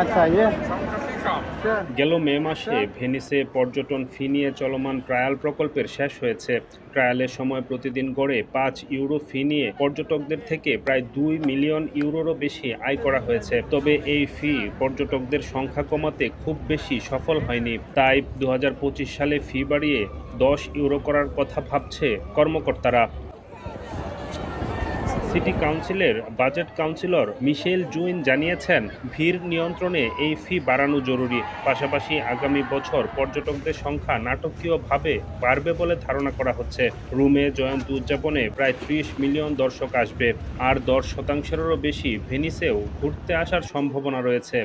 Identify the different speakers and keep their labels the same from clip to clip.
Speaker 1: अच्छा ये
Speaker 2: গেল মে মাসে ভেনিসে পর্যটন ফি নিয়ে চলমান ট্রায়াল প্রকল্পের শেষ হয়েছে। ট্রায়ালের সময় প্রতিদিন গড়ে 5 ইউরো ফি নিয়ে পর্যটকদের থেকে প্রায় 2 মিলিয়ন ইউরোরও বেশি আয় করা হয়েছে। তবে এই ফি পর্যটকদের সংখ্যা কমাতে খুব বেশি সফল হয়নি। তাই 2025 সালে ফি বাড়িয়ে 10 ইউরো করার কথা ভাবছে কর্মকর্তারা। সিটি কাউন্সিলের বাজেট কাউন্সিলর মিশেল জুইন জানিয়েছেন, ভিড় নিয়ন্ত্রণে এই ফি বাড়ানো জরুরি। পাশাপাশি আগামী বছর পর্যটকদের সংখ্যা নাটকীয়ভাবে বাড়বে বলে ধারণা করা হচ্ছে। রোমে জয়ন্তী উদযাপনে প্রায় 30 মিলিয়ন দর্শক আসবে, আর 10%-এরও বেশি ভেনিসেও ঘুরতে আসার সম্ভাবনা রয়েছে।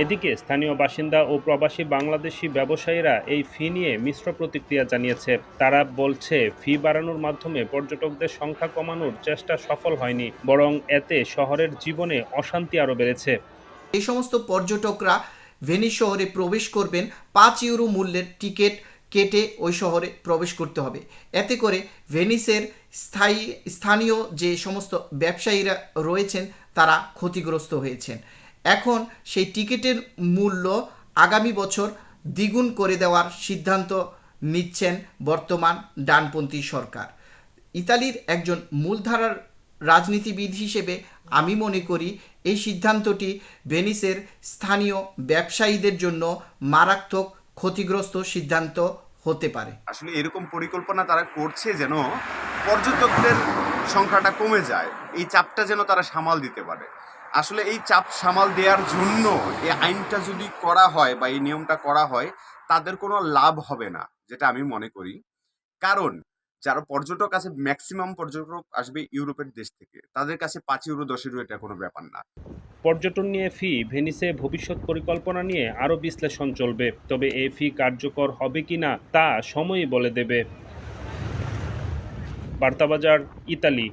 Speaker 2: এদিকে স্থানীয় বাসিন্দা ও প্রবাসী বাংলাদেশি ব্যবসায়ীরা এই ফি নিয়ে মিশ্র প্রতিক্রিয়া জানিয়েছে। তারা বলছে, ফি বাড়ানোর মাধ্যমে পর্যটকদের সংখ্যা কমানোর চেষ্টা সফল হয়নি, বরং এতে শহরের জীবনে অশান্তি আরও বেড়েছে।
Speaker 3: এই সমস্ত পর্যটকরা ভেনিস শহরে প্রবেশ করবেন 5 ইউরো মূল্যের টিকিট কেটে ওই শহরে প্রবেশ করতে হবে। এতে করে ভেনিসের স্থানীয় যে সমস্ত ব্যবসায়ীরা রয়েছেন তারা ক্ষতিগ্রস্ত হয়েছেন। এখন সেই টিকিটের মূল্য আগামী বছর দ্বিগুণ করে দেওয়ার সিদ্ধান্ত নিচ্ছেন বর্তমান ডানপন্থী সরকার। ইতালির একজন মূলধারার রাজনীতিবিদ হিসেবে আমি মনে করি এই সিদ্ধান্তটি ভেনিসের স্থানীয় ব্যবসায়ীদের জন্য মারাত্মক ক্ষতিগ্রস্ত সিদ্ধান্ত হতে পারে।
Speaker 4: আসলে এরকম পরিকল্পনা তারা করছে যেন পর্যটকদের সংখ্যাটা কমে যায়, এই চাপটা যেন তারা সামাল দিতে পারে। আসলে এই চাপ সামাল দেওয়ার জন্য এই আইনটা যদি করা হয় বা এই নিয়মটা করা হয়, তাদের কোনো লাভ হবে না, যেটা আমি মনে করি। কারণ যারা পর্যটক আছে, ম্যাক্সিমাম পর্যটক আসবে ইউরোপের দেশ থেকে, তাদের কাছে 5 ইউরো 10 ইউরো এটা কোনো ব্যাপার না।
Speaker 2: পর্যটন নিয়ে ফি ভেনিসে ভবিষ্যৎ পরিকল্পনা নিয়ে আরও বিশ্লেষণ চলবে। তবে এই ফি কার্যকর হবে কিনা তা সময়ই বলে দেবে। বার্তাবাজার, ইতালি।